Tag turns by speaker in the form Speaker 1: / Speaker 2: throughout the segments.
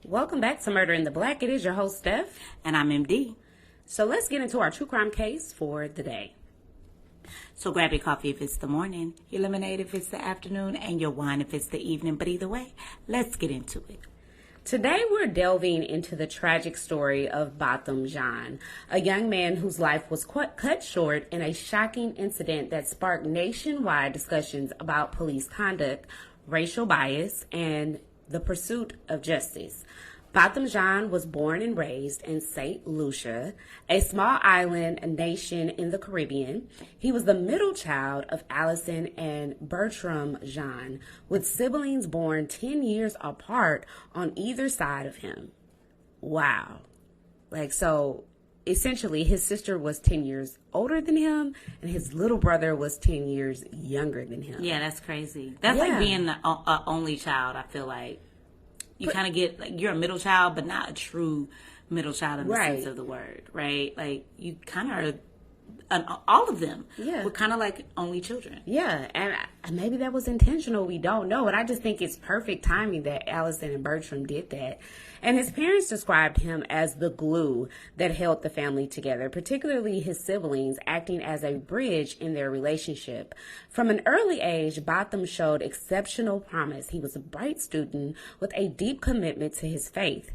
Speaker 1: Welcome back to Murder in the Black. It is your host, Steph.
Speaker 2: And I'm MD.
Speaker 1: So let's get into our true crime case for the day.
Speaker 2: So grab your coffee if it's the morning, your lemonade if it's the afternoon, and your wine if it's the evening. But either way, let's get into it.
Speaker 1: Today we're delving into the tragic story of Botham Jean, a young man whose life was cut short in a shocking incident that sparked nationwide discussions about police conduct, racial bias, and the pursuit of justice. Botham Jean was born and raised in St. Lucia, a small island nation in the Caribbean. He was the middle child of Allison and Botham Jean, with siblings born 10 years apart on either side of him. Wow. So essentially his sister was 10 years older than him and his little brother was 10 years younger than him.
Speaker 2: Yeah, that's crazy. That's like being the only child, I feel like. You kind of get, like, you're a middle child, but not a true middle child in the sense of the word, right? Like, you kind of are, all of them were kind of like only children.
Speaker 1: Yeah, and maybe that was intentional. We don't know. But I just think it's perfect timing that Allison and Bertram did that. And his parents described him as the glue that held the family together, particularly his siblings, acting as a bridge in their relationship. From an early age, Botham showed exceptional promise. He was a bright student with a deep commitment to his faith.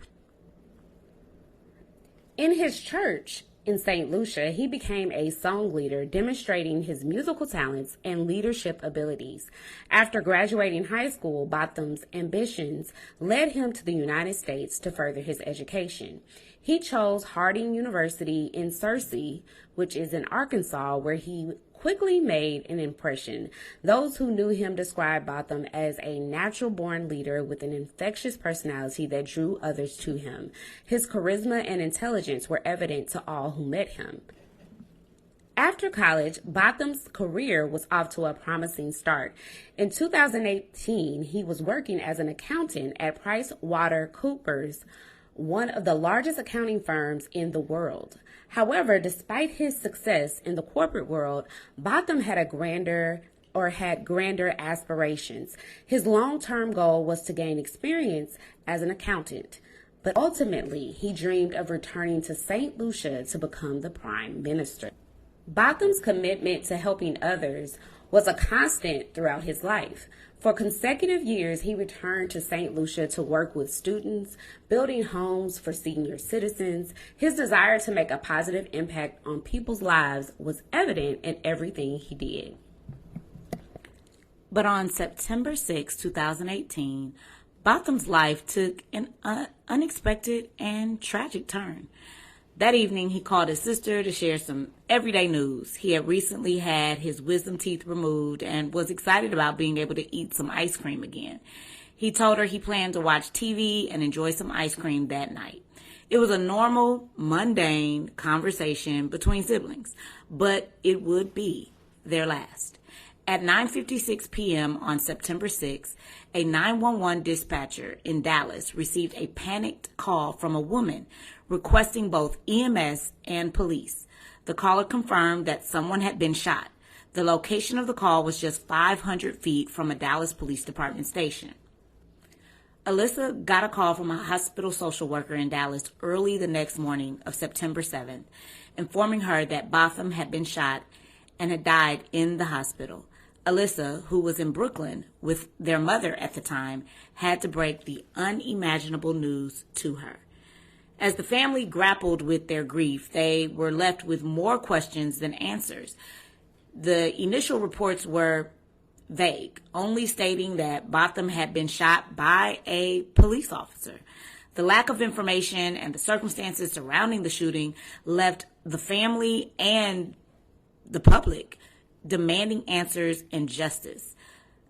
Speaker 1: In his church in St. Lucia, he became a song leader, demonstrating his musical talents and leadership abilities. After graduating high school, Botham's ambitions led him to the United States to further his education. He chose Harding University in Searcy, which is in Arkansas, where he quickly made an impression. Those who knew him described Botham as a natural-born leader with an infectious personality that drew others to him. His charisma and intelligence were evident to all who met him. After college, Botham's career was off to a promising start. In 2018, he was working as an accountant at PricewaterhouseCoopers, one of the largest accounting firms in the world. However, despite his success in the corporate world, Botham had grander aspirations. His long-term goal was to gain experience as an accountant, but ultimately he dreamed of returning to St. Lucia to become the prime minister. Botham's commitment to helping others was a constant throughout his life. For consecutive years, he returned to St. Lucia to work with students, building homes for senior citizens. His desire to make a positive impact on people's lives was evident in everything he did.
Speaker 2: But on September 6, 2018, Botham's life took an unexpected and tragic turn. That evening, he called his sister to share some everyday news. He had recently had his wisdom teeth removed and was excited about being able to eat some ice cream again. He told her he planned to watch TV and enjoy some ice cream that night. It was a normal, mundane conversation between siblings, but it would be their last. At 9:56 p.m. on September 6, a 911 dispatcher in Dallas received a panicked call from a woman requesting both EMS and police. The caller confirmed that someone had been shot. The location of the call was just 500 feet from a Dallas Police Department station. Alyssa got a call from a hospital social worker in Dallas early the next morning of September 7th, informing her that Botham had been shot and had died in the hospital. Alyssa, who was in Brooklyn with their mother at the time, had to break the unimaginable news to her. As the family grappled with their grief, they were left with more questions than answers. The initial reports were vague, only stating that Botham had been shot by a police officer. The lack of information and the circumstances surrounding the shooting left the family and the public demanding answers and justice.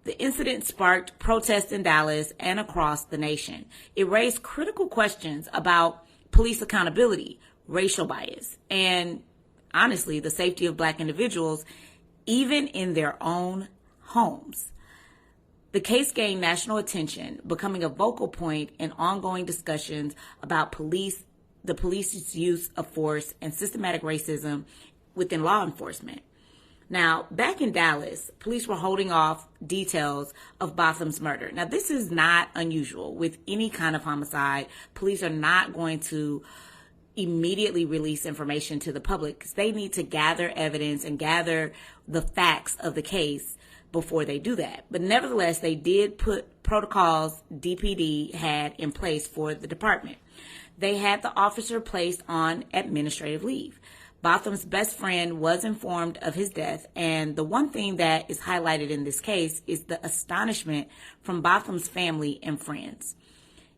Speaker 2: The incident sparked protests in Dallas and across the nation. It raised critical questions about police accountability, racial bias, and honestly, the safety of Black individuals, even in their own homes. The case gained national attention, becoming a vocal point in ongoing discussions about the police's use of force and systematic racism within law enforcement. Now, back in Dallas, police were holding off details of Botham's murder. Now, this is not unusual with any kind of homicide. Police are not going to immediately release information to the public because they need to gather evidence and gather the facts of the case before they do that. But nevertheless, they did put protocols DPD had in place for the department. They had the officer placed on administrative leave. Botham's best friend was informed of his death, and the one thing that is highlighted in this case is the astonishment from Botham's family and friends.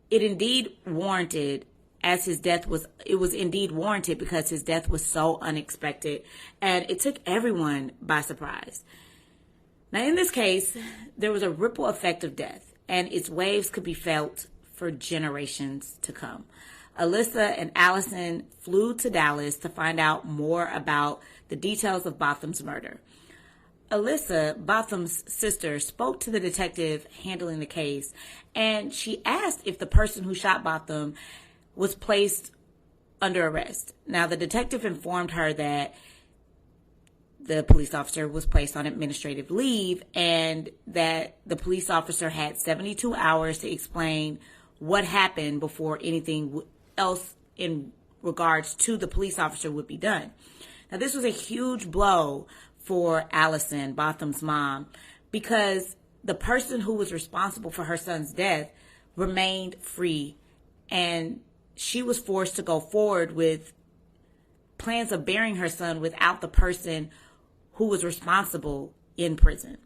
Speaker 2: It indeed warranted, as his death was, it was indeed warranted because his death was so unexpected, and it took everyone by surprise. Now, in this case, there was a ripple effect of death, and its waves could be felt for generations to come. Alyssa and Allison flew to Dallas to find out more about the details of Botham's murder. Alyssa, Botham's sister, spoke to the detective handling the case, and she asked if the person who shot Botham was placed under arrest. Now, the detective informed her that the police officer was placed on administrative leave and that the police officer had 72 hours to explain what happened before anything else in regards to the police officer would be done. Now, this was a huge blow for Allison, Botham's mom, because the person who was responsible for her son's death remained free, and she was forced to go forward with plans of burying her son without the person who was responsible in prison.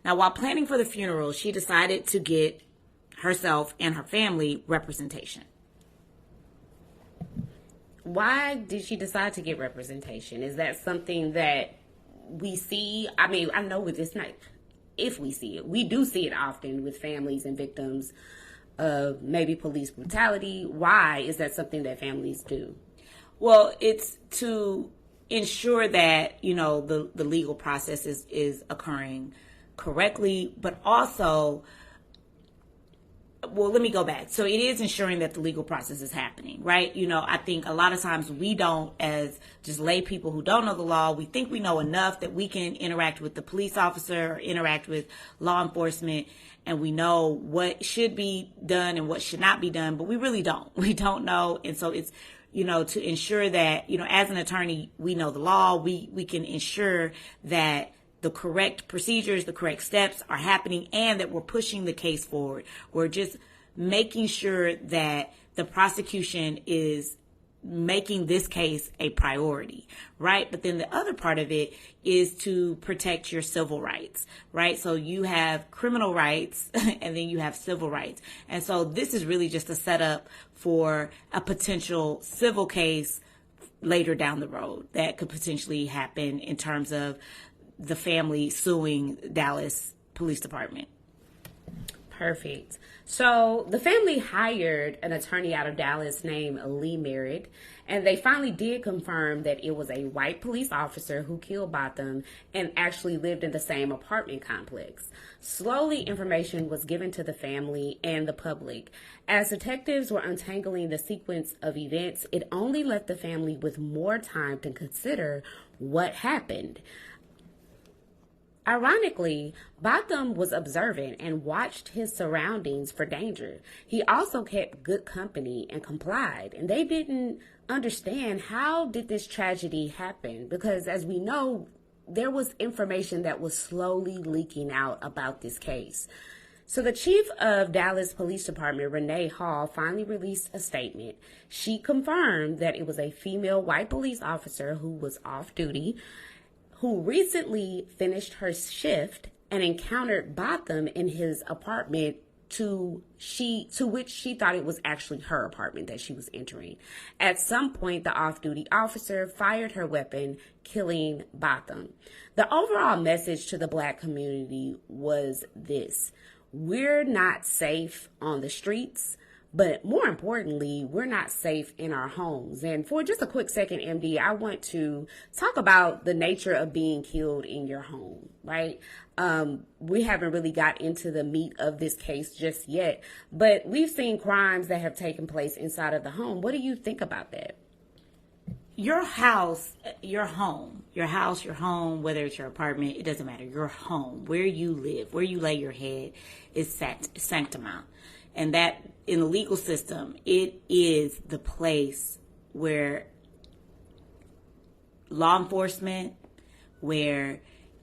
Speaker 2: Now, while planning for the funeral, she decided to get herself and her family representation.
Speaker 1: Why did she decide to get representation? Is that something that we see? I mean, I know with this night, if we see it, we do see it often with families and victims of maybe police brutality. Why is that something that families do?
Speaker 2: Well, it's to ensure that, you know, the legal process is occurring correctly, but also, well, let me go back. So it is ensuring that the legal process is happening, right? You know, I think a lot of times we don't, as just lay people who don't know the law, we think we know enough that we can interact with the police officer or interact with law enforcement, and we know what should be done and what should not be done, but we really don't. We don't know. And so it's, you know, to ensure that, you know, as an attorney, we know the law, we can ensure that the correct procedures, the correct steps are happening, and that we're pushing the case forward. We're just making sure that the prosecution is making this case a priority, right? But then the other part of it is to protect your civil rights, right? So you have criminal rights and then you have civil rights. And so this is really just a setup for a potential civil case later down the road that could potentially happen in terms of the family suing Dallas Police Department.
Speaker 1: Perfect. So the family hired an attorney out of Dallas named Lee Merritt, and they finally did confirm that it was a white police officer who killed Botham and actually lived in the same apartment complex. Slowly, information was given to the family and the public. As detectives were untangling the sequence of events, it only left the family with more time to consider what happened. Ironically, Botham was observant and watched his surroundings for danger. He also kept good company and complied, and they didn't understand how did this tragedy happen, because as we know, there was information that was slowly leaking out about this case. So the chief of Dallas Police Department, Renee Hall, finally released a statement. She confirmed that it was a female white police officer who was off duty, who recently finished her shift and encountered Botham in his apartment, to which she thought it was actually her apartment that she was entering. At some point, the off-duty officer fired her weapon, killing Botham. The overall message to the Black community was this: we're not safe on the streets, but more importantly, we're not safe in our homes. And for just a quick second, MD, I want to talk about the nature of being killed in your home, right? We haven't really got into the meat of this case just yet, but we've seen crimes that have taken place inside of the home. What do you think about that?
Speaker 2: your house, your home, your home, whether it's your apartment, it doesn't matter. Your home, where you live, where you lay your head, is sanctimount. And that, in the legal system, it is the place where law enforcement, where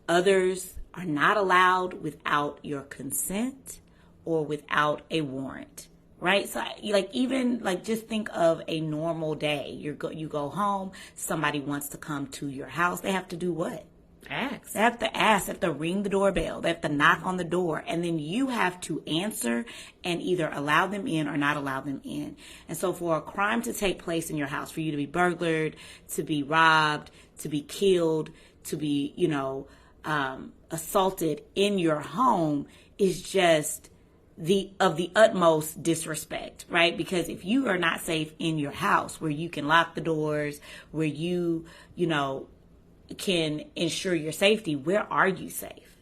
Speaker 2: others are not allowed without your consent or without a warrant. Right? So just think of a normal day. You go home, somebody wants to come to your house. They have to do what?
Speaker 1: Ask.
Speaker 2: They have to ask, they have to ring the doorbell, they have to knock on the door, and then you have to answer and either allow them in or not allow them in. And so for a crime to take place in your house, for you to be burglared, to be robbed, to be killed, to be, assaulted in your home is just the utmost disrespect, right? Because if you are not safe in your house, where you can lock the doors, where you can ensure your safety, where are you safe?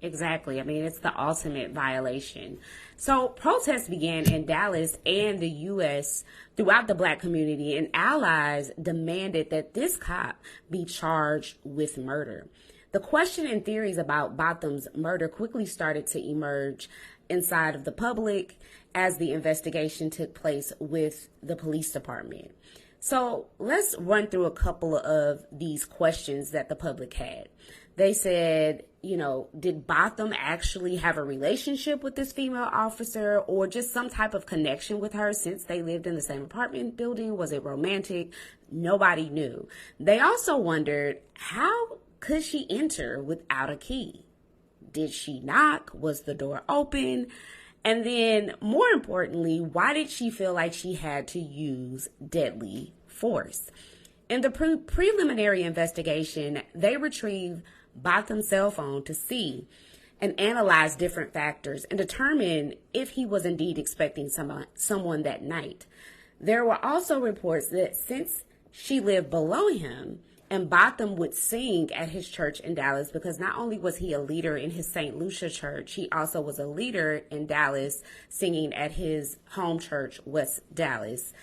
Speaker 1: Exactly. I mean, it's the ultimate violation. So protests began in Dallas and the U.S. throughout the Black community, and allies demanded that this cop be charged with murder. The question and theories about Botham's murder quickly started to emerge inside of the public as the investigation took place with the police department. So let's run through a couple of these questions that the public had. They said, did Botham actually have a relationship with this female officer, or just some type of connection with her since they lived in the same apartment building? Was it romantic? Nobody knew. They also wondered, how could she enter without a key? Did she knock? Was the door open? And then, more importantly, why did she feel like she had to use deadly force? In the preliminary investigation, they retrieved Botham's cell phone to see and analyze different factors and determine if he was indeed expecting someone that night. There were also reports that since she lived below him, and Botham would sing at his church in Dallas, because not only was he a leader in his St. Lucia church, he also was a leader in Dallas singing at his home church, West Dallas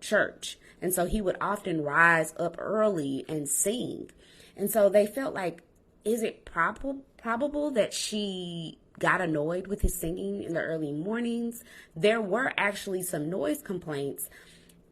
Speaker 1: Church. And so he would often rise up early and sing. And so they felt like, is it probable that she got annoyed with his singing in the early mornings? There were actually some noise complaints,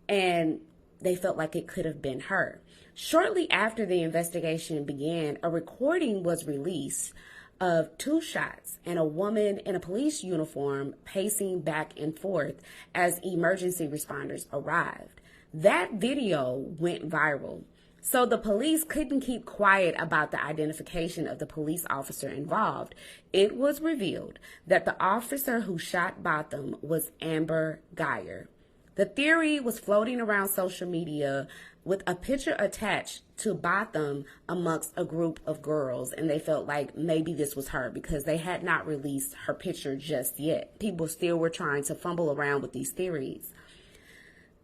Speaker 1: and they felt like it could have been her. Shortly after the investigation began, a recording was released of 2 shots and a woman in a police uniform pacing back and forth as emergency responders arrived. That video went viral. So the police couldn't keep quiet about the identification of the police officer involved. It was revealed that the officer who shot Botham was Amber Geyer. The theory was floating around social media with a picture attached to Botham amongst a group of girls, and they felt like maybe this was her because they had not released her picture just yet. People still were trying to fumble around with these theories.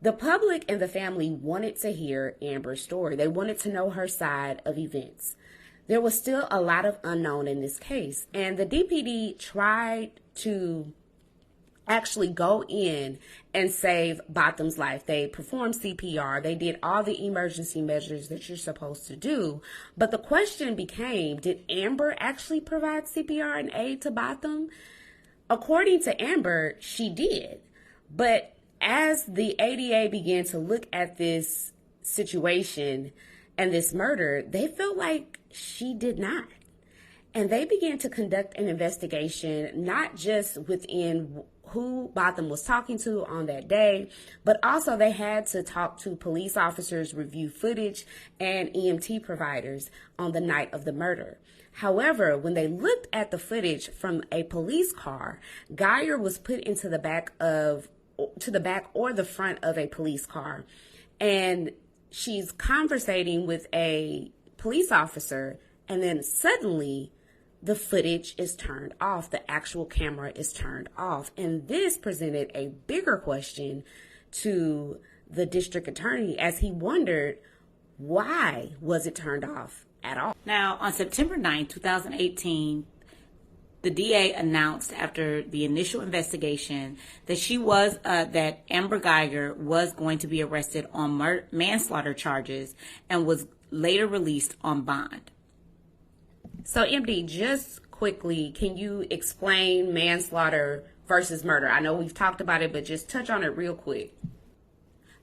Speaker 1: The public and the family wanted to hear Amber's story. They wanted to know her side of events. There was still a lot of unknown in this case, and the DPD tried to actually go in and save Botham's life. They performed CPR. They did all the emergency measures that you're supposed to do. But the question became, did Amber actually provide CPR and aid to Botham? According to Amber, she did. But as the ADA began to look at this situation and this murder, they felt like she did not. And they began to conduct an investigation, not just within who Botham was talking to on that day, but also they had to talk to police officers, review footage, and EMT providers on the night of the murder. However, when they looked at the footage from a police car, Geyer was put into the back or the front of a police car, and she's conversating with a police officer, and then suddenly the footage is turned off. The actual camera is turned off. And this presented a bigger question to the district attorney as he wondered, why was it turned off at all?
Speaker 2: Now, on September 9, 2018, The DA announced after the initial investigation that that Amber Geiger was going to be arrested on manslaughter charges and was later released on bond.
Speaker 1: So, MD, just quickly, can you explain manslaughter versus murder? I know we've talked about it, but just touch on it real quick.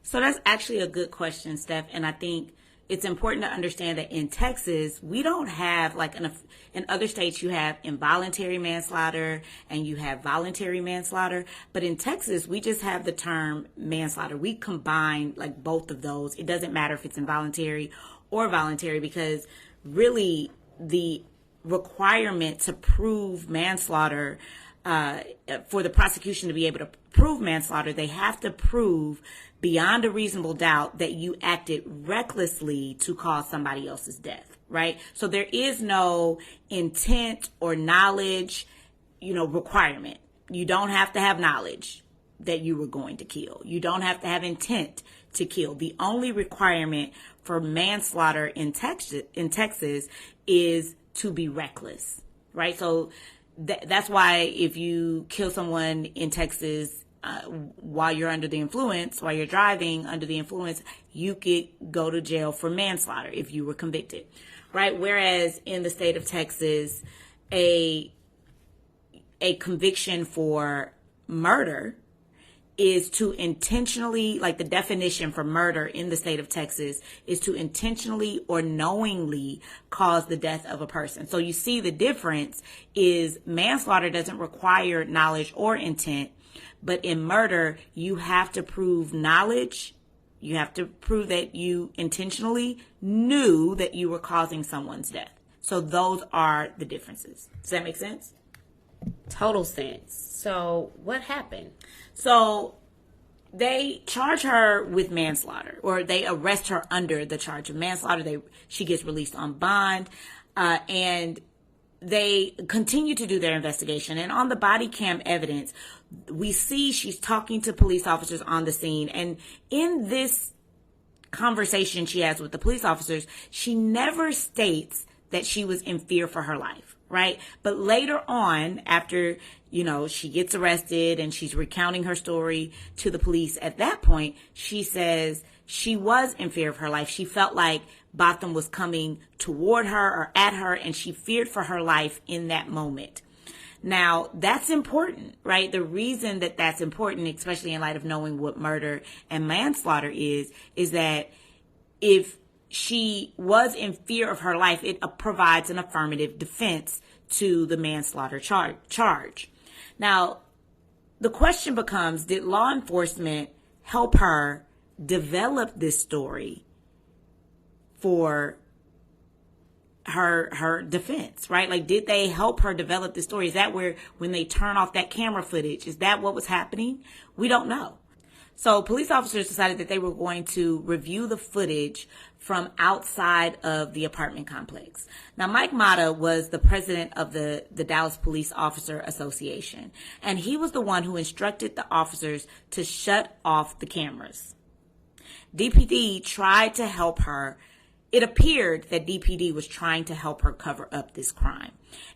Speaker 2: So that's actually a good question, Steph. And I think it's important to understand that in Texas, we don't have, like in other states, you have involuntary manslaughter and you have voluntary manslaughter. But in Texas, we just have the term manslaughter. We combine like both of those. It doesn't matter if it's involuntary or voluntary, because really the requirement to prove manslaughter, for the prosecution to be able to prove manslaughter, they have to prove beyond a reasonable doubt that you acted recklessly to cause somebody else's death, right? So there is no intent or knowledge, requirement. You don't have to have knowledge that you were going to kill. You don't have to have intent to kill. The only requirement for manslaughter in Texas is to be reckless, right? So that's why if you kill someone in Texas while you're under the influence, while you're driving under the influence, you could go to jail for manslaughter if you were convicted, right? Whereas in the state of Texas, a conviction for murder is to intentionally, like the definition for murder in the state of Texas is to intentionally or knowingly cause the death of a person. So you see the difference is manslaughter doesn't require knowledge or intent, but in murder, you have to prove knowledge. You have to prove that you intentionally knew that you were causing someone's death. So those are the differences. Does that make sense?
Speaker 1: Total sense. So what happened?
Speaker 2: So they charge her with manslaughter, or they arrest her under the charge of manslaughter. She gets released on bond, and they continue to do their investigation. And on the body cam evidence, we see she's talking to police officers on the scene. And in this conversation she has with the police officers, she never states that she was in fear for her life, right? But later on, after, she gets arrested and she's recounting her story to the police, at that point, she says she was in fear of her life. She felt like Botham was coming toward her or at her, and she feared for her life in that moment. Now, that's important, right? The reason that that's important, especially in light of knowing what murder and manslaughter is that if she was in fear of her life, it provides an affirmative defense to the manslaughter charge. Now, the question becomes, did law enforcement help her develop this story for her defense, right? Like, did they help her develop the story? Is that where, when they turn off that camera footage, is that what was happening? We don't know. So police officers decided that they were going to review the footage from outside of the apartment complex. Now, Mike Mata was the president of the Dallas Police Officer Association, and he was the one who instructed the officers to shut off the cameras. DPD tried to help her. It appeared that DPD was trying to help her cover up this crime.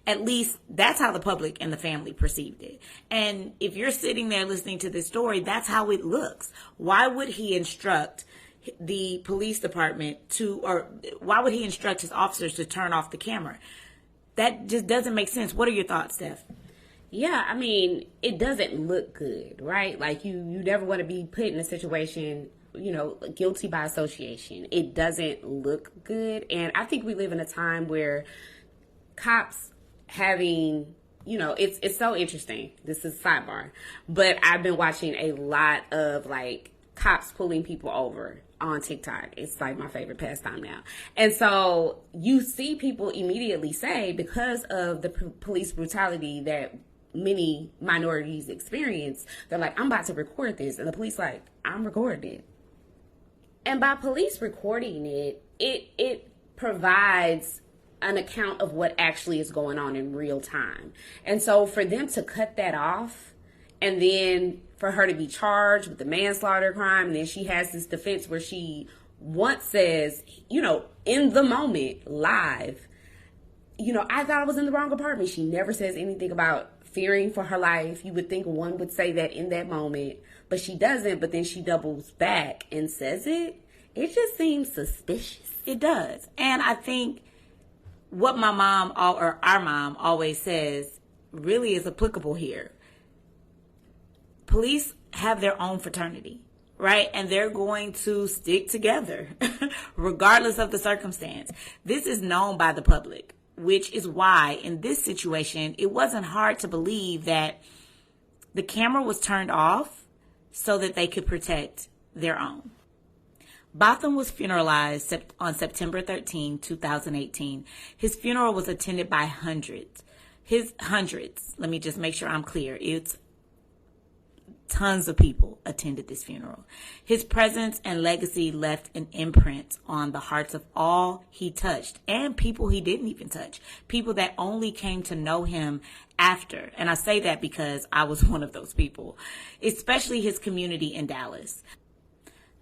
Speaker 2: At least that's how the public and the family perceived it. And if you're sitting there listening to this story, that's how it looks. Why would he instruct the police department or why would he instruct his officers to turn off the camera? That just doesn't make sense. What are your thoughts, Steph?
Speaker 1: Yeah, I mean, it doesn't look good, right? Like you never want to be put in a situation, guilty by association. It doesn't look good. And I think we live in a time where cops having, it's so interesting. This is sidebar. But I've been watching a lot of cops pulling people over on TikTok. It's like my favorite pastime now. And so you see people immediately say, because of the police brutality that many minorities experience, they're like, I'm about to record this. And the police like, I'm recording it. And by police recording it, it provides an account of what actually is going on in real time. And so for them to cut that off, and then for her to be charged with the manslaughter crime, and then she has this defense where she once says, in the moment, live, I thought I was in the wrong apartment. She never says anything about fearing for her life. You would think one would say that in that moment, but she doesn't. But then she doubles back and says it. It just seems suspicious.
Speaker 2: It does. And I think what my mom, or our mom, always says really is applicable here. Police have their own fraternity, right? And they're going to stick together regardless of the circumstance. This is known by the public, which is why in this situation, it wasn't hard to believe that the camera was turned off so that they could protect their own. Botham was funeralized on September 13, 2018. His funeral was attended by hundreds. Let me just make sure I'm clear. It's tons of people attended this funeral. His presence and legacy left an imprint on the hearts of all he touched and people he didn't even touch, people that only came to know him after. And I say that because I was one of those people, especially his community in Dallas.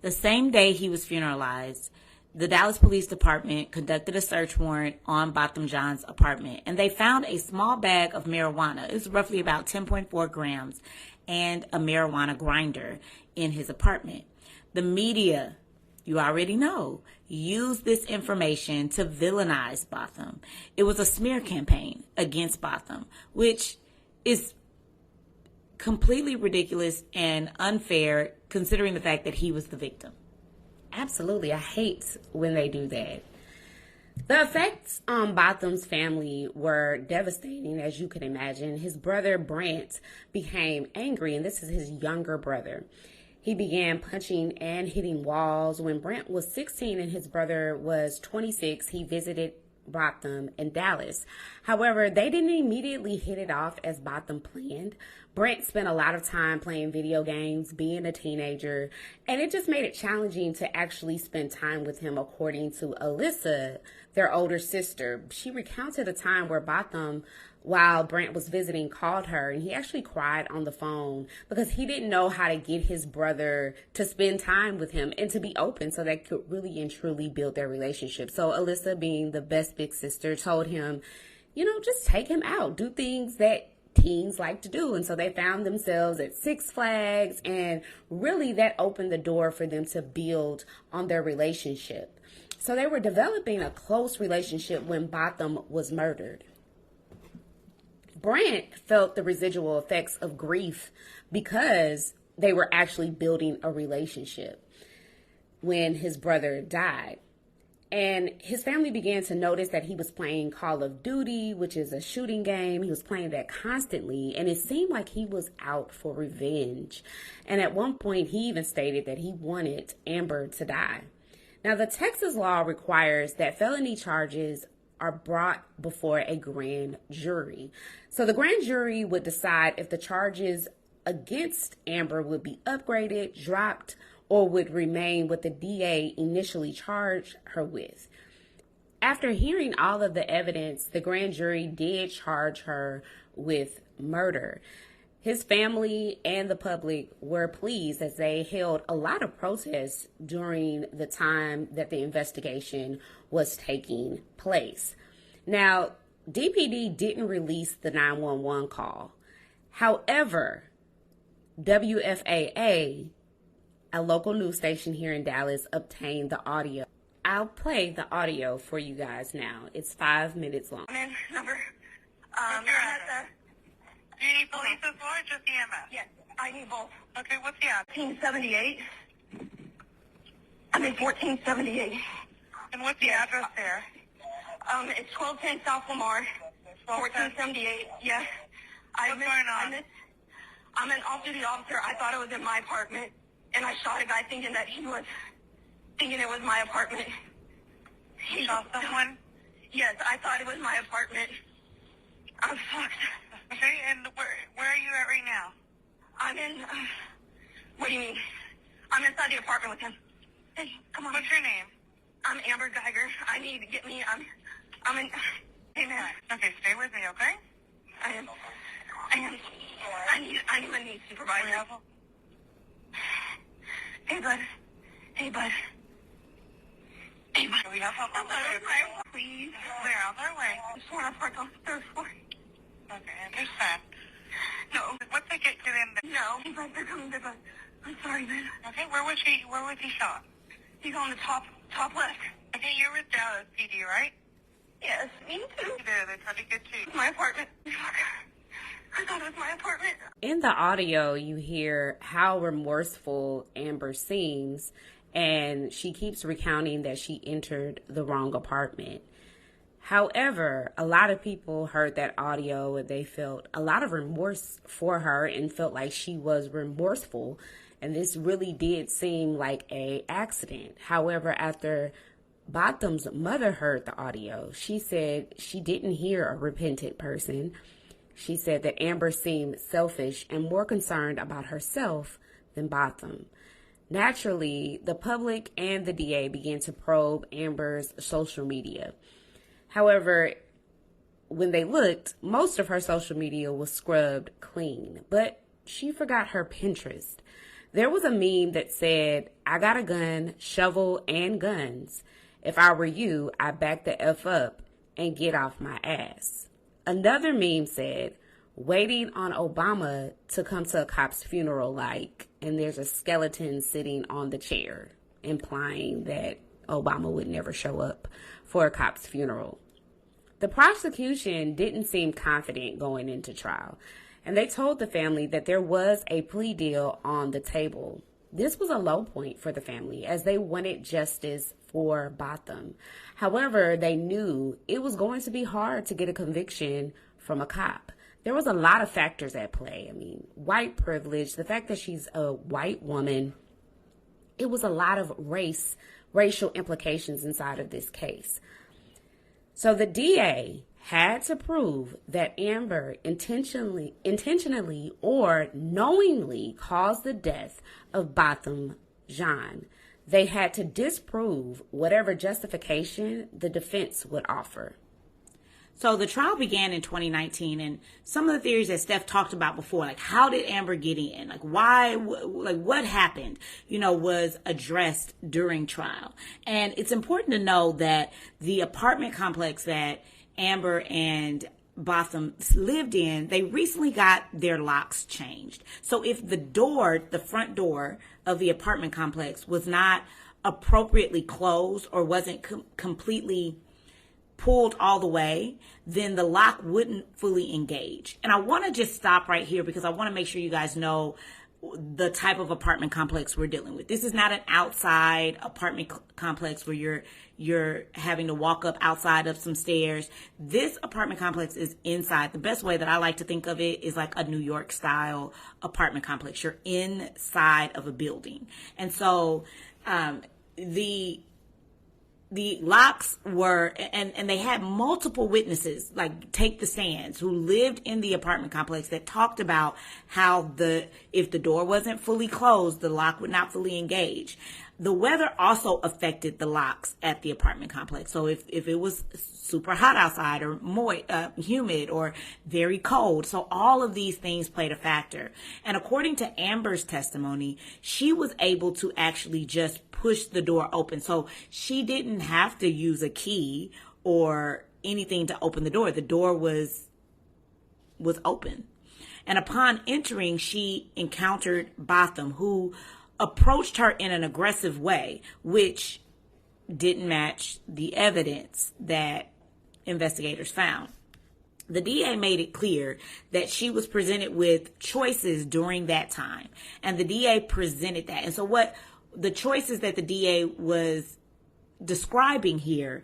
Speaker 2: The same day he was funeralized, the Dallas Police Department conducted a search warrant on Botham Jean's apartment, and they found a small bag of marijuana. It was roughly about 10.4 grams, and a marijuana grinder in his apartment. The media, you already know, used this information to villainize Botham. It was a smear campaign against Botham, which is completely ridiculous and unfair considering the fact that he was the victim.
Speaker 1: Absolutely. I hate when they do that. The effects on Botham's family were devastating, as you can imagine. His brother Brant became angry, and this is his younger brother. He began punching and hitting walls. When Brant was 16 and his brother was 26, he visited Botham in Dallas. However, they didn't immediately hit it off as Botham planned. Brent spent a lot of time playing video games, being a teenager, and it just made it challenging to actually spend time with him, according to Alyssa, their older sister. She recounted a time where Botham, while Brent was visiting, called her, and he actually cried on the phone because he didn't know how to get his brother to spend time with him and to be open so they could really and truly build their relationship. So Alyssa, being the best big sister, told him, just take him out, do things that teens like to do. And so they found themselves at Six Flags, and really that opened the door for them to build on their relationship. So they were developing a close relationship when Botham was murdered. Brant felt the residual effects of grief because they were actually building a relationship when his brother died. And his family began to notice that he was playing Call of Duty, which is a shooting game. He was playing that constantly, and it seemed like he was out for revenge. And at one point, he even stated that he wanted Amber to die. Now, the Texas law requires that felony charges are brought before a grand jury. So the grand jury would decide if the charges against Amber would be upgraded, dropped, or would remain what the DA initially charged her with. After hearing all of the evidence, the grand jury did charge her with murder. His family and the public were pleased as they held a lot of protests during the time that the investigation was taking place. Now, DPD didn't release the 911 call. However, WFAA, a local news station here in Dallas, obtained the audio. I'll play the audio for you guys now. It's 5 minutes long.
Speaker 3: Number.
Speaker 4: What's your address? Do you need police as well or just EMS?
Speaker 3: Yes, I need both.
Speaker 4: Okay, what's the address?
Speaker 3: 1478. I'm in 1478.
Speaker 4: And what's the address there?
Speaker 3: It's 1210 South Lamar. 1478. Yes.
Speaker 4: What's going on?
Speaker 3: I'm an off-duty officer. I thought it was in my apartment, and I shot a guy thinking it was my apartment.
Speaker 4: You shot someone?
Speaker 3: Yes, I thought it was my apartment. I'm fucked.
Speaker 4: Okay, and where are you at right now?
Speaker 3: I'm in. What do you mean? I'm inside the apartment with him. Hey, come on.
Speaker 4: What's your name?
Speaker 3: I'm Amber Geiger. I need to get me. I'm in. Hey, man.
Speaker 4: Okay, stay with me, okay?
Speaker 3: I am. I'm a need supervisor. Hey, bud.
Speaker 4: We have help on the way.
Speaker 3: Please.
Speaker 4: They're on their way.
Speaker 3: I just want to park on the third floor.
Speaker 4: Okay, I understand.
Speaker 3: No.
Speaker 4: What ticket to them?
Speaker 3: No. He's like, they're coming, they're like, I'm sorry, man.
Speaker 4: Okay, where was he shot?
Speaker 3: He's on the top left.
Speaker 4: Okay, you're with Dallas PD, right?
Speaker 3: Yes, me too.
Speaker 4: They tried to get you.
Speaker 3: My apartment. Fuck. I thought it was my apartment.
Speaker 1: In the audio, you hear how remorseful Amber seems, and she keeps recounting that she entered the wrong apartment. However, a lot of people heard that audio and they felt a lot of remorse for her and felt like she was remorseful. And this really did seem like an accident. However, after Botham's mother heard the audio, she said she didn't hear a repentant person. She said that Amber seemed selfish and more concerned about herself than Botham. Naturally, the public and the DA began to probe Amber's social media. However, when they looked, most of her social media was scrubbed clean, but she forgot her Pinterest. There was a meme that said, "I got a gun, shovel, and guns. If I were you, I'd back the F up and get off my ass." Another meme said, "Waiting on Obama to come to a cop's funeral like," and there's a skeleton sitting on the chair, implying that Obama would never show up for a cop's funeral. The prosecution didn't seem confident going into trial, and they told the family that there was a plea deal on the table. This was a low point for the family as they wanted justice for Botham. However, they knew it was going to be hard to get a conviction from a cop. There was a lot of factors at play. I mean, white privilege, the fact that she's a white woman, it was a lot of racial implications inside of this case. So the DA had to prove that Amber intentionally or knowingly caused the death of Botham Jean. They had to disprove whatever justification the defense would offer.
Speaker 2: So the trial began in 2019, and some of the theories that Steph talked about before, like how did Amber get in? Like why, like what happened, was addressed during trial. And it's important to know that the apartment complex that Amber and Botham lived in, they recently got their locks changed. So if the front door of the apartment complex was not appropriately closed or wasn't completely pulled all the way, then the lock wouldn't fully engage. And I want to just stop right here because I want to make sure you guys know the type of apartment complex we're dealing with. This is not an outside apartment complex where you're having to walk up outside of some stairs. This apartment complex is inside. The best way that I like to think of it is like a New York style apartment complex. You're inside of a building. And so the locks were, and they had multiple witnesses, like take the stands, who lived in the apartment complex that talked about how if the door wasn't fully closed, the lock would not fully engage. The weather also affected the locks at the apartment complex. So if it was super hot outside or humid or very cold. So all of these things played a factor. And according to Amber's testimony, she was able to actually just push the door open. So she didn't have to use a key or anything to open the door. The door was open. And upon entering, she encountered Botham, who approached her in an aggressive way, which didn't match the evidence that investigators found. The DA made it clear that she was presented with choices during that time, and the DA presented that. And so what the choices that the DA was describing here,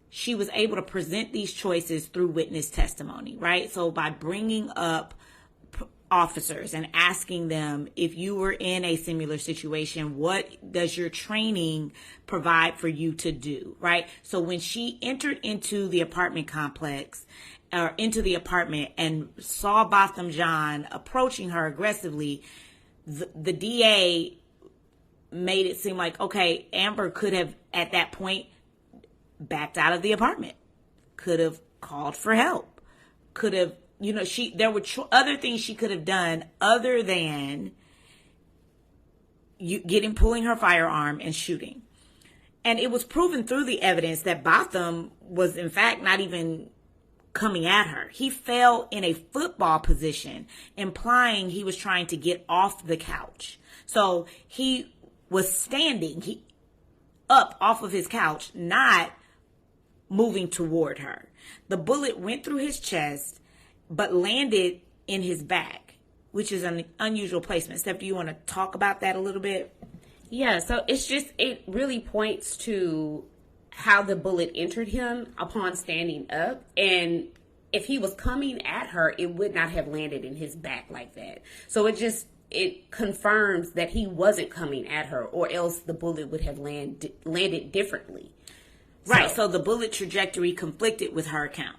Speaker 2: she was able to present these choices through witness testimony, right? So by bringing up officers and asking them, if you were in a similar situation, what does your training provide for you to do, right? So when she entered into the apartment complex or into the apartment and saw Botham Jean approaching her aggressively, the DA made it seem like, okay, Amber could have at that point backed out of the apartment, could have called for help, could have, there were other things she could have done other than pulling her firearm and shooting. And it was proven through the evidence that Botham was, in fact, not even coming at her. He fell in a football position, implying he was trying to get off the couch. So he was standing up off of his couch, not moving toward her. The bullet went through his chest, but landed in his back, which is an unusual placement. Steph, do you want to talk about that a little bit?
Speaker 1: Yeah, so it really points to how the bullet entered him upon standing up. And if he was coming at her, it would not have landed in his back like that. So it confirms that he wasn't coming at her, or else the bullet would have landed differently.
Speaker 2: Right, so the bullet trajectory conflicted with her account.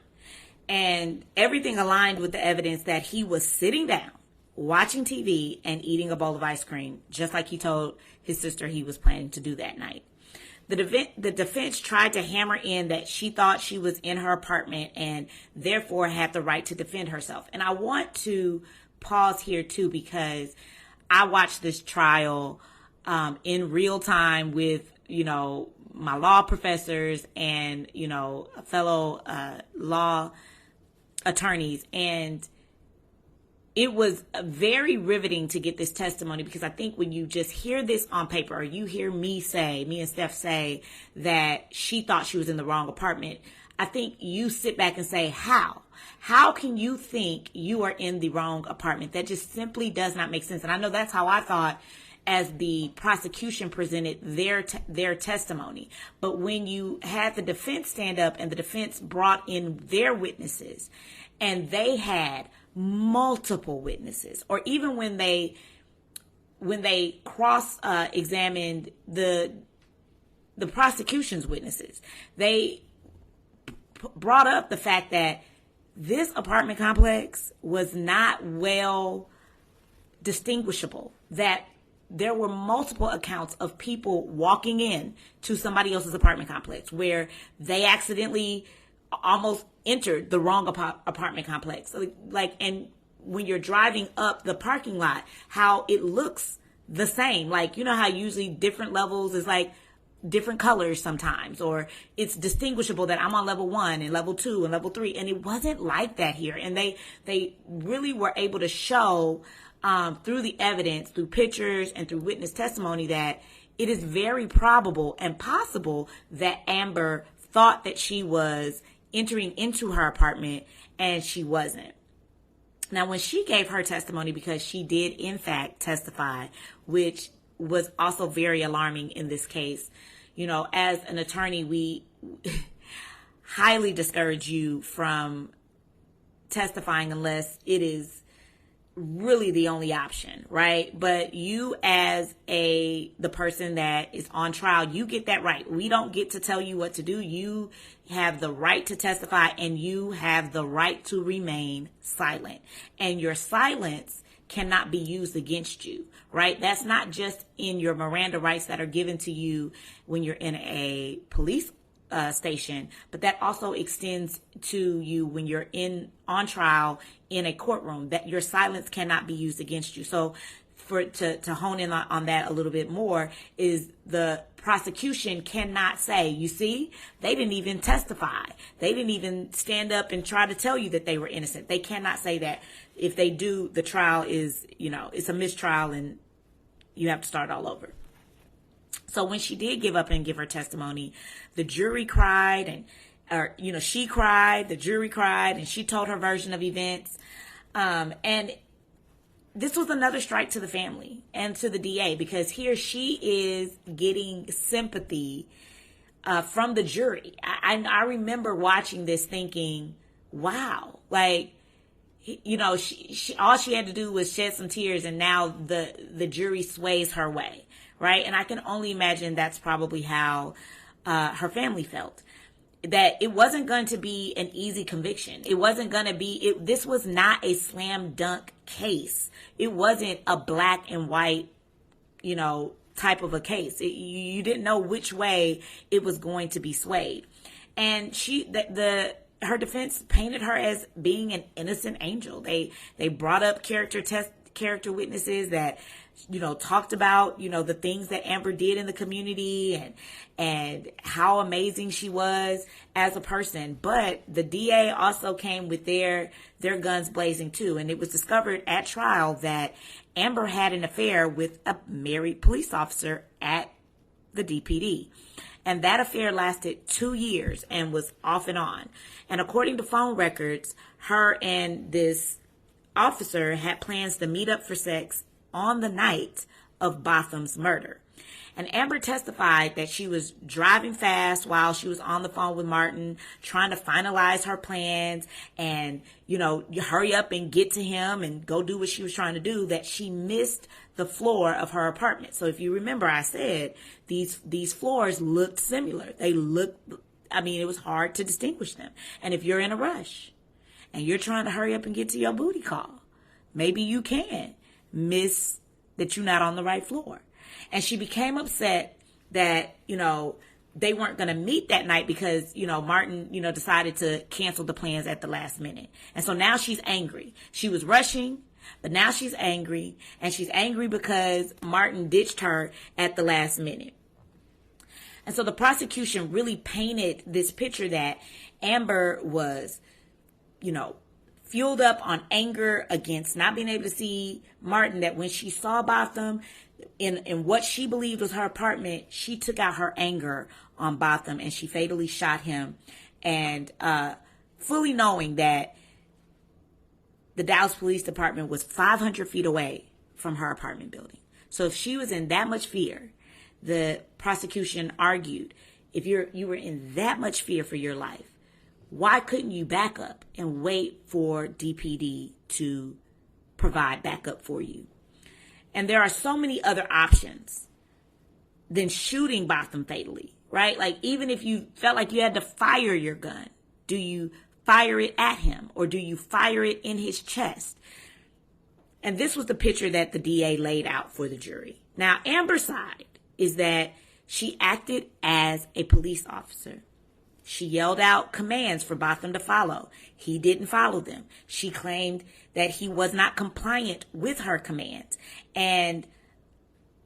Speaker 2: And everything aligned with the evidence that he was sitting down, watching TV, and eating a bowl of ice cream, just like he told his sister he was planning to do that night. The defense tried to hammer in that she thought she was in her apartment and therefore had the right to defend herself. And I want to pause here too, because I watched this trial in real time with, my law professors and, fellow law attorneys. And it was very riveting to get this testimony, because I think when you just hear this on paper, or you hear me and Steph say that she thought she was in the wrong apartment, I think you sit back and say, how? How can you think you are in the wrong apartment? That just simply does not make sense. And I know that's how I thought as the prosecution presented their testimony. But when you had the defense stand up and the defense brought in their witnesses, and they had multiple witnesses, or even when they cross-examined the prosecution's witnesses, they brought up the fact that this apartment complex was not well distinguishable, that there were multiple accounts of people walking in to somebody else's apartment complex where they accidentally almost entered the wrong apartment complex. And when you're driving up the parking lot, how it looks the same. Like, you know how usually different levels is like different colors sometimes, or it's distinguishable that I'm on level 1 and level 2 and level 3. And it wasn't like that here. And they really were able to show through the evidence, through pictures and through witness testimony, that it is very probable and possible that Amber thought that she was entering into her apartment and she wasn't. Now, when she gave her testimony, because she did in fact testify, which was also very alarming in this case, as an attorney, we highly discourage you from testifying unless it is really the only option, right? But you, as the person that is on trial, you get that right. We don't get to tell you what to do. You have the right to testify, and you have the right to remain silent. And your silence cannot be used against you, right? That's not just in your Miranda rights that are given to you when you're in a police station, but that also extends to you when you're on trial in a courtroom, that your silence cannot be used against you. So to hone in on that a little bit more, is the prosecution cannot say, you see, they didn't even testify. They didn't even stand up and try to tell you that they were innocent. They cannot say that. If they do, the trial is, it's a mistrial and you have to start all over. So when she did give up and give her testimony, the jury cried, she cried, the jury cried, and she told her version of events. And this was another strike to the family and to the DA, because here she is getting sympathy from the jury. I remember watching this thinking, wow, she all she had to do was shed some tears, and now the jury sways her way, right? And I can only imagine that's probably how her family felt. That it wasn't going to be an easy conviction. It wasn't going to be, this was not a slam dunk case. It wasn't a black and white, type of a case. You didn't know which way it was going to be swayed. And her defense painted her as being an innocent angel. They brought up character character witnesses that, talked about, the things that Amber did in the community and how amazing she was as a person. But the DA also came with their guns blazing too. And it was discovered at trial that Amber had an affair with a married police officer at the DPD. And that affair lasted 2 years and was off and on. And according to phone records, her and this officer had plans to meet up for sex on the night of Botham's murder. And Amber testified that she was driving fast while she was on the phone with Martin, trying to finalize her plans and, you hurry up and get to him and go do what she was trying to do, that she missed the floor of her apartment. So if you remember, I said these floors looked similar. It was hard to distinguish them. And if you're in a rush and you're trying to hurry up and get to your booty call, maybe you can miss that you're not on the right floor. And she became upset that, they weren't going to meet that night because, Martin, decided to cancel the plans at the last minute. And so now she's angry. She was rushing, but now she's angry. And she's angry because Martin ditched her at the last minute. And so the prosecution really painted this picture that Amber was, fueled up on anger against not being able to see Martin, that when she saw Botham in what she believed was her apartment, she took out her anger on Botham and she fatally shot him. And fully knowing that the Dallas Police Department was 500 feet away from her apartment building. So if she was in that much fear, the prosecution argued, if you were in that much fear for your life, why couldn't you back up and wait for DPD to provide backup for you? And there are so many other options than shooting Botham fatally, right? Like, even if you felt like you had to fire your gun, do you fire it at him or do you fire it in his chest? And this was the picture that the DA laid out for the jury. Now, Amber's side is that she acted as a police officer. She yelled out commands for Botham to follow. He didn't follow them. She claimed that he was not compliant with her commands. And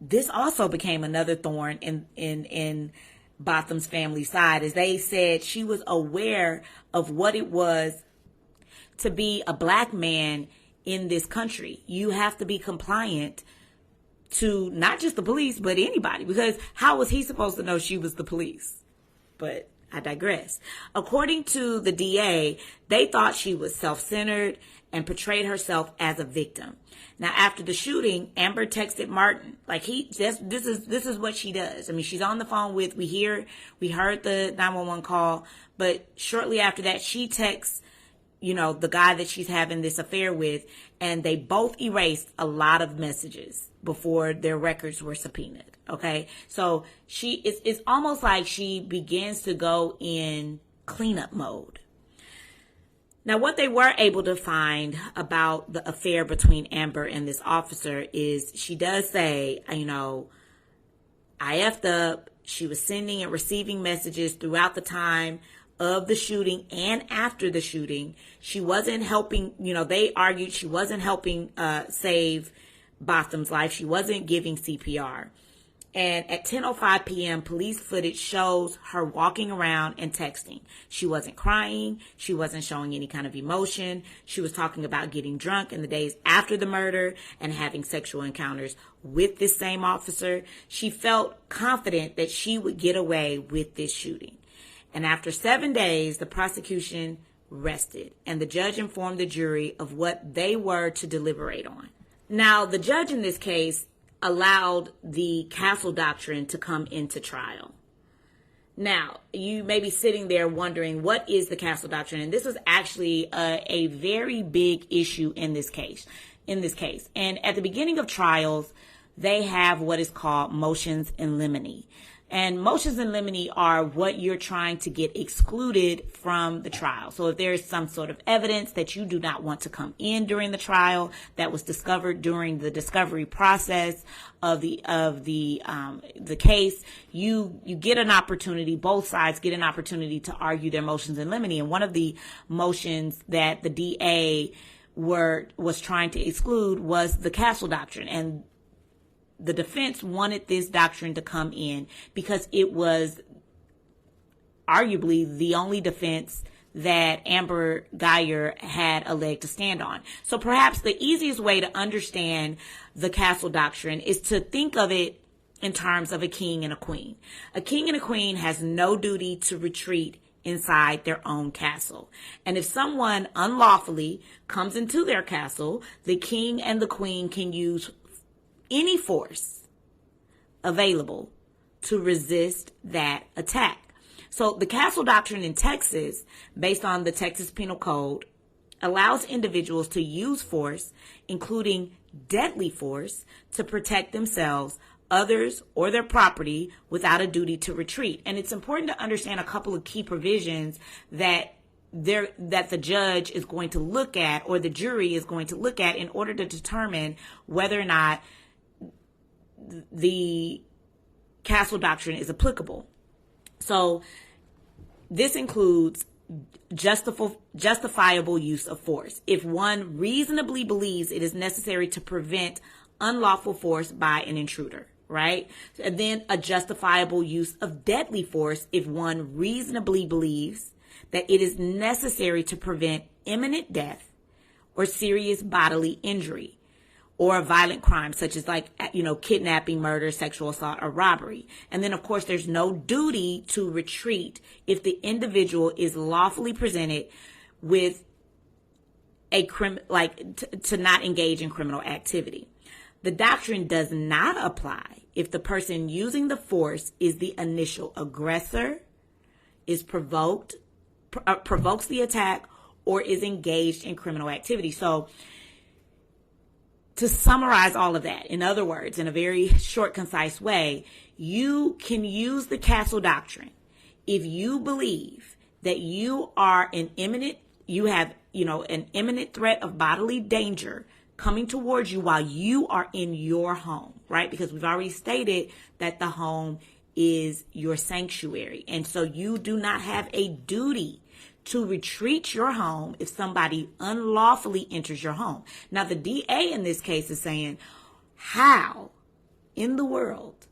Speaker 2: this also became another thorn in Botham's family side, as they said she was aware of what it was to be a black man in this country. You have to be compliant to not just the police, but anybody, because how was he supposed to know she was the police? But I digress. According to the DA, they thought she was self-centered and portrayed herself as a victim. Now, after the shooting, Amber texted Martin. Like, this is what she does. I mean, she's on the phone with, we heard the 911 call, but shortly after that, she texts, the guy that she's having this affair with, and they both erased a lot of messages before their records were subpoenaed. Okay, so it's almost like she begins to go in cleanup mode. Now, what they were able to find about the affair between Amber and this officer is she does say, I effed up. She was sending and receiving messages throughout the time of the shooting and after the shooting. She wasn't helping, they argued she wasn't helping save Botham's life. She wasn't giving CPR. And at 10:05 p.m., police footage shows her walking around and texting. She wasn't crying. She wasn't showing any kind of emotion. She was talking about getting drunk in the days after the murder and having sexual encounters with this same officer. She felt confident that she would get away with this shooting. And after 7 days, the prosecution rested, and the judge informed the jury of what they were to deliberate on. Now, the judge in this case allowed the castle doctrine to come into trial. Now, you may be sitting there wondering, what is the castle doctrine? And this was actually a very big issue in this case. And at the beginning of trials, they have what is called motions in limine. And motions in limine are what you're trying to get excluded from the trial. So if there is some sort of evidence that you do not want to come in during the trial that was discovered during the discovery process of the case, you get an opportunity, both sides get an opportunity to argue their motions in limine. And one of the motions that the DA was trying to exclude was the castle doctrine. And the defense wanted this doctrine to come in because it was arguably the only defense that Amber Geyer had a leg to stand on. So perhaps the easiest way to understand the castle doctrine is to think of it in terms of a king and a queen. A king and a queen has no duty to retreat inside their own castle. And if someone unlawfully comes into their castle, the king and the queen can use any force available to resist that attack. So the castle doctrine in Texas, based on the Texas Penal Code, allows individuals to use force, including deadly force, to protect themselves, others, or their property without a duty to retreat. And it's important to understand a couple of key provisions that the judge is going to look at, or the jury is going to look at, in order to determine whether or not the castle doctrine is applicable. So this includes justifiable use of force. If one reasonably believes it is necessary to prevent unlawful force by an intruder, right? And then a justifiable use of deadly force if one reasonably believes that it is necessary to prevent imminent death or serious bodily injury, or a violent crime such as kidnapping, murder, sexual assault, or robbery. And then of course there's no duty to retreat if the individual is lawfully presented with to not engage in criminal activity. The doctrine does not apply if the person using the force is the initial aggressor, is provokes the attack, or is engaged in criminal activity. So to summarize all of that, in other words, in a very short, concise way, you can use the castle doctrine if you believe that you have an imminent threat of bodily danger coming towards you while you are in your home, right? Because we've already stated that the home is your sanctuary. And so you do not have a duty to retreat your home if somebody unlawfully enters your home. Now, the DA in this case is saying, how in the world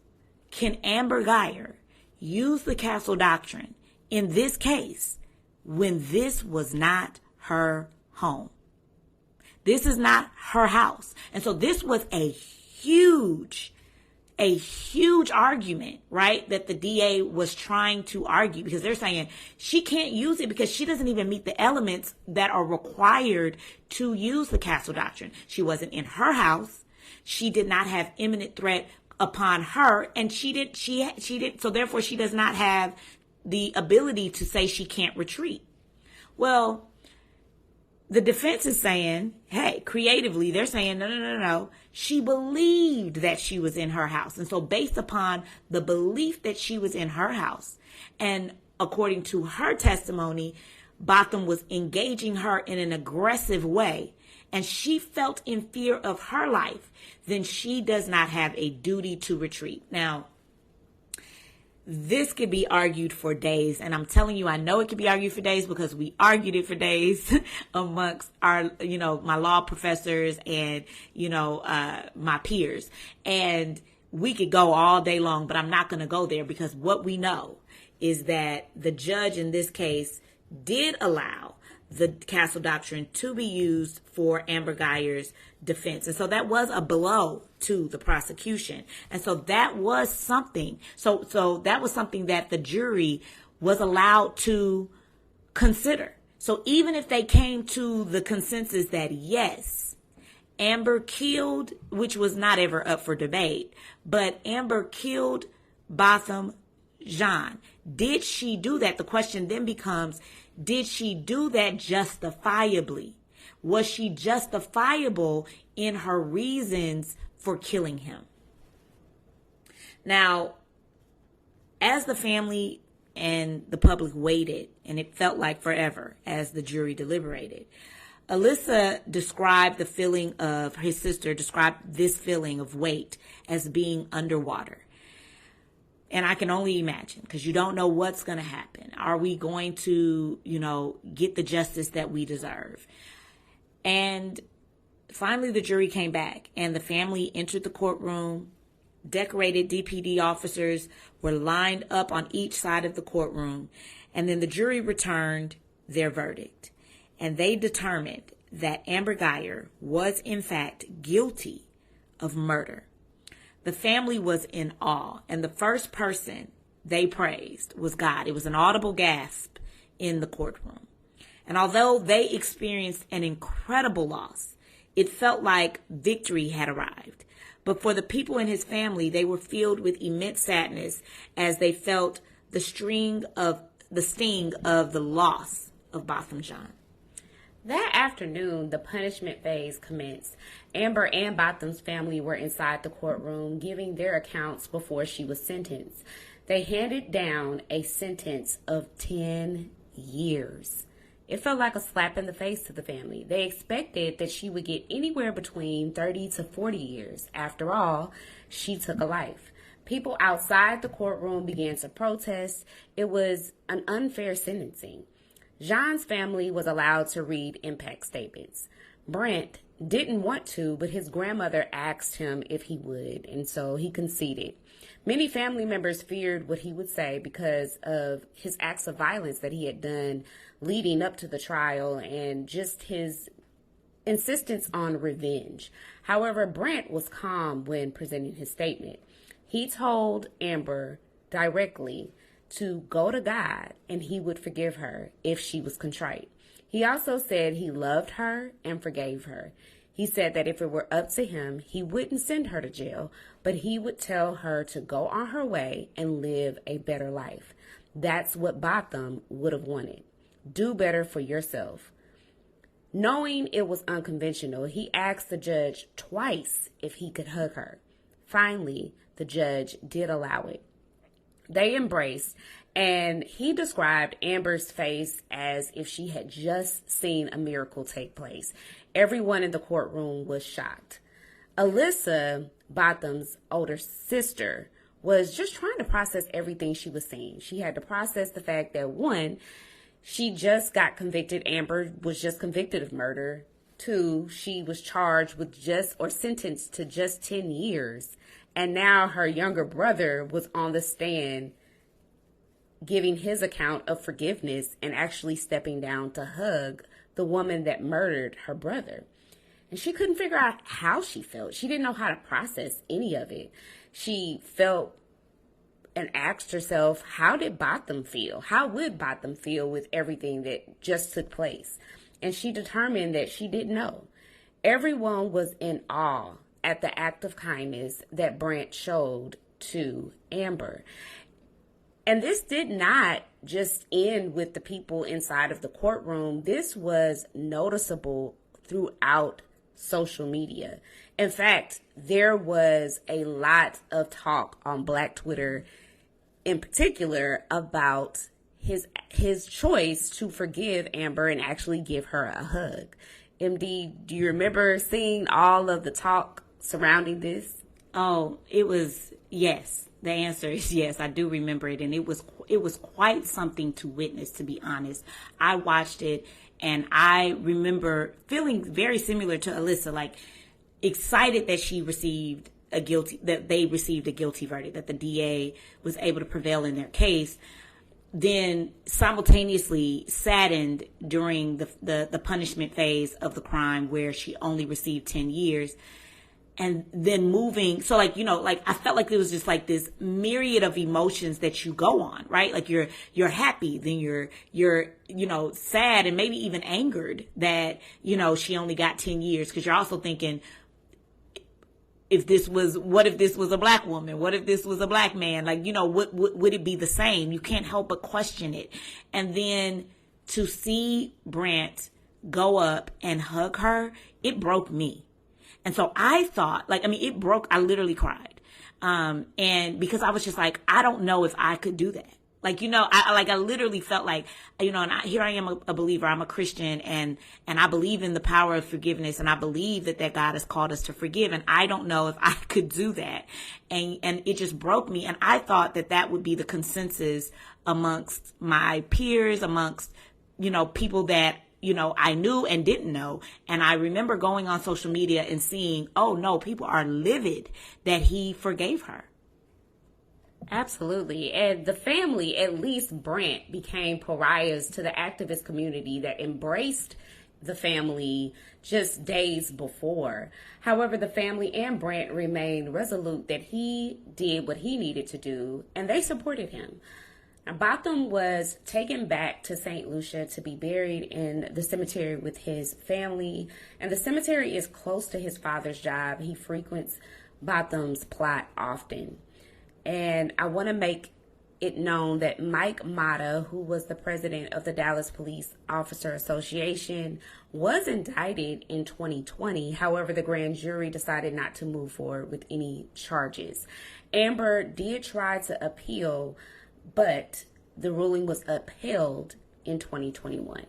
Speaker 2: can Amber Geyer use the castle doctrine in this case when this was not her home? This is not her house. And so this was a huge argument, right, that the DA was trying to argue, because they're saying she can't use it because she doesn't even meet the elements that are required to use the castle doctrine. She wasn't in her house. She did not have imminent threat upon her, and she did. So therefore she does not have the ability to say she can't retreat. Well, the defense is saying, hey, creatively, they're saying, no. She believed that she was in her house. And so based upon the belief that she was in her house, and according to her testimony, Botham was engaging her in an aggressive way, and she felt in fear of her life, then she does not have a duty to retreat. Now, this could be argued for days, and I'm telling you, I know it could be argued for days because we argued it for days amongst our, my law professors and, my peers. And we could go all day long, but I'm not going to go there, because what we know is that the judge in this case did allow the castle doctrine to be used for Amber Geyer's defense. And so that was a blow to the prosecution. And so that was something. So that was something that the jury was allowed to consider. So even if they came to the consensus that yes, Amber killed, which was not ever up for debate, but Amber killed Botham Jean. Did she do that? The question then becomes, did she do that justifiably? Was she justifiable in her reasons for killing him? Now, as the family and the public waited, and it felt like forever as the jury deliberated, Alyssa described this feeling of weight as being underwater. And I can only imagine, because you don't know what's going to happen. Are we going to, get the justice that we deserve? And finally, the jury came back, and the family entered the courtroom. Decorated DPD officers were lined up on each side of the courtroom, and then the jury returned their verdict. And they determined that Amber Guyger was, in fact, guilty of murder. The family was in awe, and the first person they praised was God. It was an audible gasp in the courtroom. And although they experienced an incredible loss, it felt like victory had arrived. But for the people in his family, they were filled with immense sadness as they felt the sting of the loss of Botham Jean.
Speaker 1: That afternoon, the punishment phase commenced. Amber and Botham's family were inside the courtroom giving their accounts before she was sentenced. They handed down a sentence of 10 years. It felt like a slap in the face to the family. They expected that she would get anywhere between 30 to 40 years. After all, she took a life. People outside the courtroom began to protest. It was an unfair sentencing. Jean's family was allowed to read impact statements. Brent didn't want to, but his grandmother asked him if he would, and so he conceded. Many family members feared what he would say because of his acts of violence that he had done leading up to the trial and just his insistence on revenge. However, Brent was calm when presenting his statement. He told Amber directly to go to God and he would forgive her if she was contrite. He also said he loved her and forgave her. He said that if it were up to him, he wouldn't send her to jail, but he would tell her to go on her way and live a better life. That's what Botham would have wanted. Do better for yourself. Knowing it was unconventional, he asked the judge twice if he could hug her. Finally, the judge did allow it. They embraced, and he described Amber's face as if she had just seen a miracle take place. Everyone in the courtroom was shocked. Alyssa, Botham's older sister, was just trying to process everything she was seeing. She had to process the fact that, one, she just got convicted. Amber was just convicted of murder. Two, she was charged with sentenced to just 10 years. And now her younger brother was on the stand giving his account of forgiveness and actually stepping down to hug the woman that murdered her brother. And she couldn't figure out how she felt. She didn't know how to process any of it. She felt and asked herself, how did Botham feel? How would Botham feel with everything that just took place? And she determined that she didn't know. Everyone was in awe at the act of kindness that Brent showed to Amber. And this did not just end with the people inside of the courtroom. This was noticeable throughout social media. In fact, there was a lot of talk on Black Twitter in particular about his choice to forgive Amber and actually give her a hug. MD, do you remember seeing all of the talk surrounding this?
Speaker 2: Oh, it was yes. The answer is yes. I do remember it, and it was quite something to witness, to be honest. I watched it, and I remember feeling very similar to Alyssa, like excited that they received a guilty verdict, that the DA was able to prevail in their case. Then simultaneously saddened during the punishment phase of the crime, where she only received 10 years. And then moving, so like, I felt like there was just like this myriad of emotions that you go on, right? Like you're happy, then you're sad and maybe even angered that, she only got 10 years. Cause you're also thinking, what if this was a Black woman? What if this was a Black man? Like, would it be the same? You can't help but question it. And then to see Brent go up and hug her, it broke me. And so I thought, it broke, I literally cried. And because I was just like, I don't know if I could do that. I literally felt like, here I am a believer, I'm a Christian, and I believe in the power of forgiveness, and I believe that God has called us to forgive, and I don't know if I could do that. And it just broke me, and I thought that would be the consensus amongst my peers, amongst, people that I knew and didn't know. And I remember going on social media and seeing, oh no, people are livid that he forgave her.
Speaker 1: Absolutely. And the family, at least Brant, became pariahs to the activist community that embraced the family just days before. However, the family and Brant remained resolute that he did what he needed to do, and they supported him. Now, Botham was taken back to St. Lucia to be buried in the cemetery with his family, and the cemetery is close to his father's job. He frequents Botham's plot often. And I want to make it known that Mike Mata, who was the president of the Dallas Police Officer Association, was indicted in 2020. However, the grand jury decided not to move forward with any charges. Amber did try to appeal, but the ruling was upheld in 2021.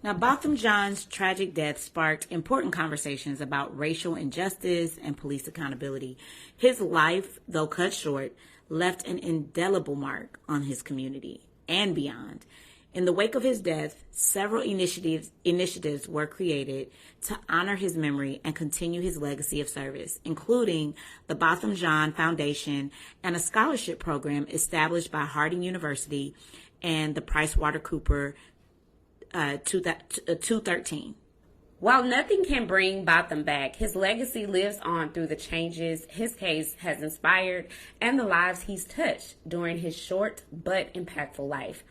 Speaker 2: Now, Botham Jean's tragic death sparked important conversations about racial injustice and police accountability. His life, though cut short, left an indelible mark on his community and beyond. In the wake of his death, several initiatives were created to honor his memory and continue his legacy of service, including the Botham Jean Foundation and a scholarship program established by Harding University and the PricewaterhouseCoopers 213.
Speaker 1: While nothing can bring Botham back, his legacy lives on through the changes his case has inspired and the lives he's touched during his short but impactful life.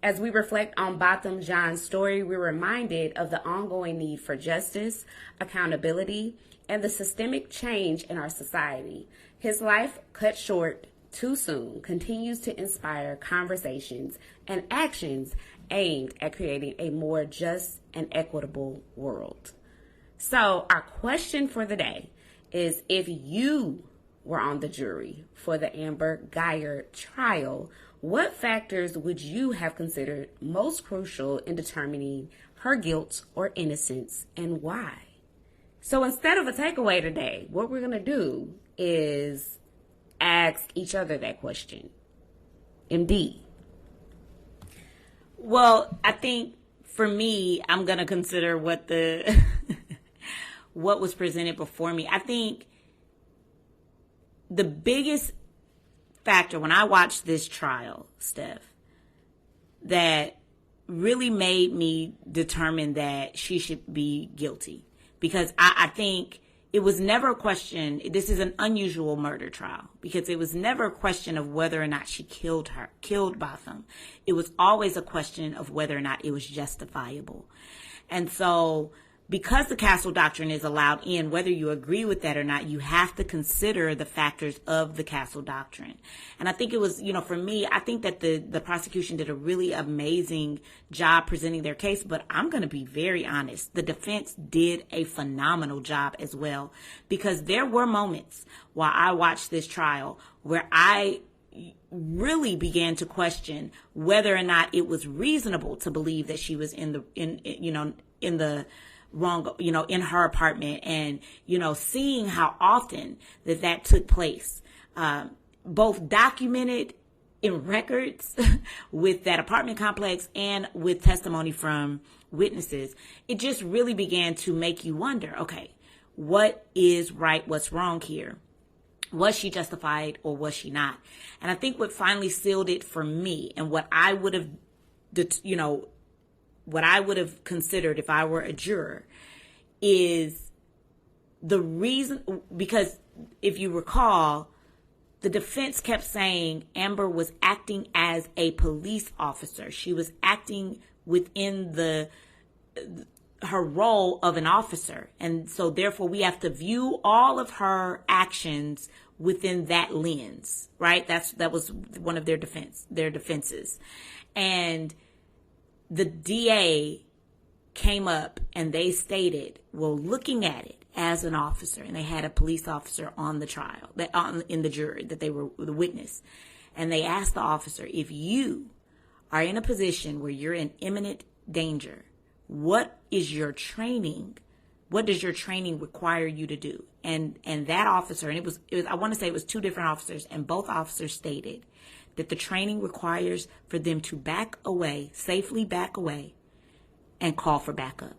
Speaker 1: As we reflect on Botham Jean's story, we're reminded of the ongoing need for justice, accountability, and the systemic change in our society. His life, cut short too soon, continues to inspire conversations and actions aimed at creating a more just and equitable world. So our question for the day is, if you were on the jury for the Amber Guyger trial, what factors would you have considered most crucial in determining her guilt or innocence, and why? So instead of a takeaway today, what we're going to do is ask each other that question. MD.
Speaker 2: Well, I think for me, I'm going to consider what what was presented before me. I think the biggest factor when I watched this trial, Steph, that really made me determine that she should be guilty, because I think it was never a question. This is an unusual murder trial because it was never a question of whether or not she killed Botham. It was always a question of whether or not it was justifiable. And so because the Castle Doctrine is allowed in, whether you agree with that or not, you have to consider the factors of the Castle Doctrine. And I think it was, for me, I think that the prosecution did a really amazing job presenting their case, but I'm going to be very honest. The defense did a phenomenal job as well, because there were moments while I watched this trial where I really began to question whether or not it was reasonable to believe that she was in the wrong, in her apartment, and, seeing how often that took place, both documented in records with that apartment complex and with testimony from witnesses. It just really began to make you wonder, okay, what is right? What's wrong here? Was she justified or was she not? And I think what finally sealed it for me, and what I would have, what I would have considered if I were a juror, is the reason, because if you recall, the defense kept saying Amber was acting as a police officer. She was acting within her role of an officer. And so therefore we have to view all of her actions within that lens, right? That was one of their defenses. And the DA came up and they stated, well, looking at it as an officer, and they had a police officer on the trial, in the jury, that they were the witness. And they asked the officer, if you are in a position where you're in imminent danger, what is your training? What does your training require you to do? And that officer, and it was I want to say it was two different officers, and both officers stated that the training requires for them to back away, safely back away and call for backup.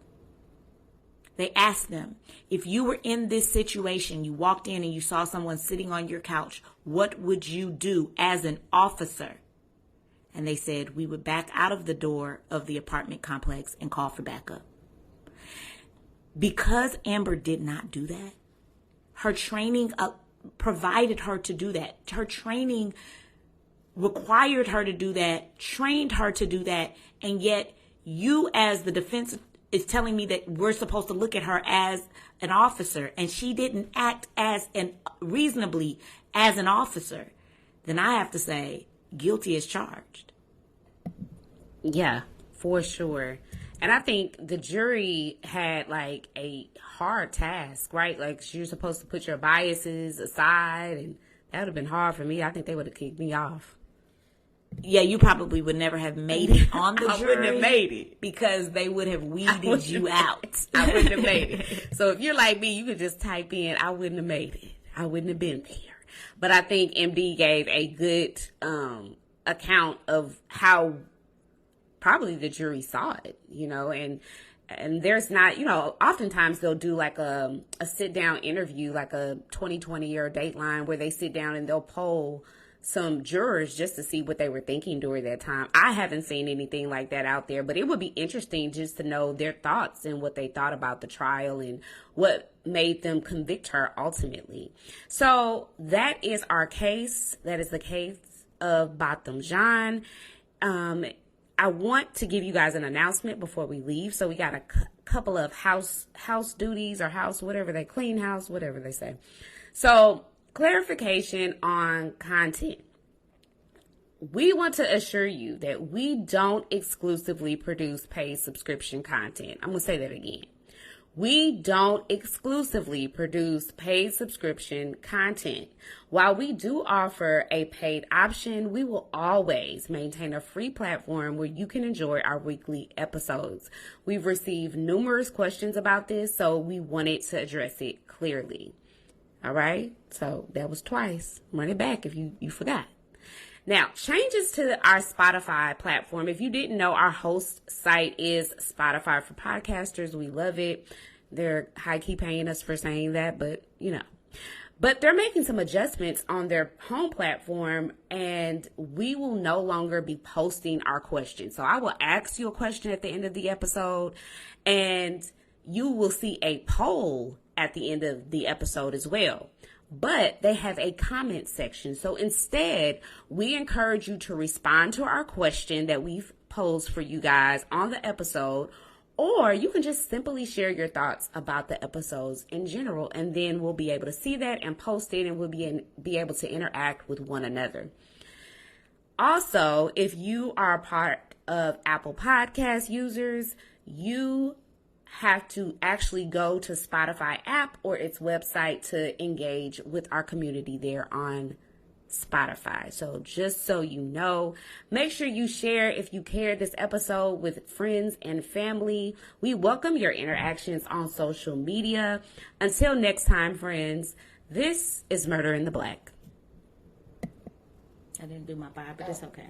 Speaker 2: They asked them, if you were in this situation, you walked in and you saw someone sitting on your couch, what would you do as an officer? And they said, we would back out of the door of the apartment complex and call for backup. Because Amber did not do that, her training provided her to do that. Her training required her to do that, trained her to do that, and yet you as the defense is telling me that we're supposed to look at her as an officer, and she didn't act reasonably as an officer, then I have to say guilty as charged.
Speaker 1: Yeah, for sure. And I think the jury had like a hard task, right? Like you're supposed to put your biases aside, and that would have been hard for me. I think they would have kicked me off.
Speaker 2: Yeah, you probably would never have made it on the jury.
Speaker 1: I wouldn't have made it.
Speaker 2: Because they would have weeded you out.
Speaker 1: I wouldn't have made it. So if you're like me, you could just type in, I wouldn't have made it. I wouldn't have been there. But I think MD gave a good account of how probably the jury saw it, and there's not, oftentimes they'll do like a sit down interview, like a 2020 or Dateline, where they sit down and they'll poll some jurors just to see what they were thinking during that time. I haven't seen anything like that out there, but it would be interesting just to know their thoughts and what they thought about the trial and what made them convict her ultimately. So that is our case. That is the case of Botham Jean. I want to give you guys an announcement before we leave. So we got a couple of house duties or clean house, whatever they say. So clarification on content. We want to assure you that we don't exclusively produce paid subscription content. I'm going to say that again. We don't exclusively produce paid subscription content. While we do offer a paid option, we will always maintain a free platform where you can enjoy our weekly episodes. We've received numerous questions about this, so we wanted to address it clearly. All right? So that was twice. Run it back if you forgot. Now, changes to our Spotify platform. If you didn't know, our host site is Spotify for podcasters. We love it. They're high-key paying us for saying that, but But they're making some adjustments on their home platform, and we will no longer be posting our questions. So I will ask you a question at the end of the episode, and you will see a poll at the end of the episode as well. But they have a comment section. So instead, we encourage you to respond to our question that we've posed for you guys on the episode, or you can just simply share your thoughts about the episodes in general, and then we'll be able to see that and post it, and we'll be able to interact with one another. Also, if you are part of Apple Podcast users, you have to actually go to Spotify app or its website to engage with our community there on Spotify. So just so you know, make sure you share if you care this episode with friends and family. We welcome your interactions on social media. Until next time, friends, this is Murder in the Black.
Speaker 2: I didn't do my vibe, but it's okay.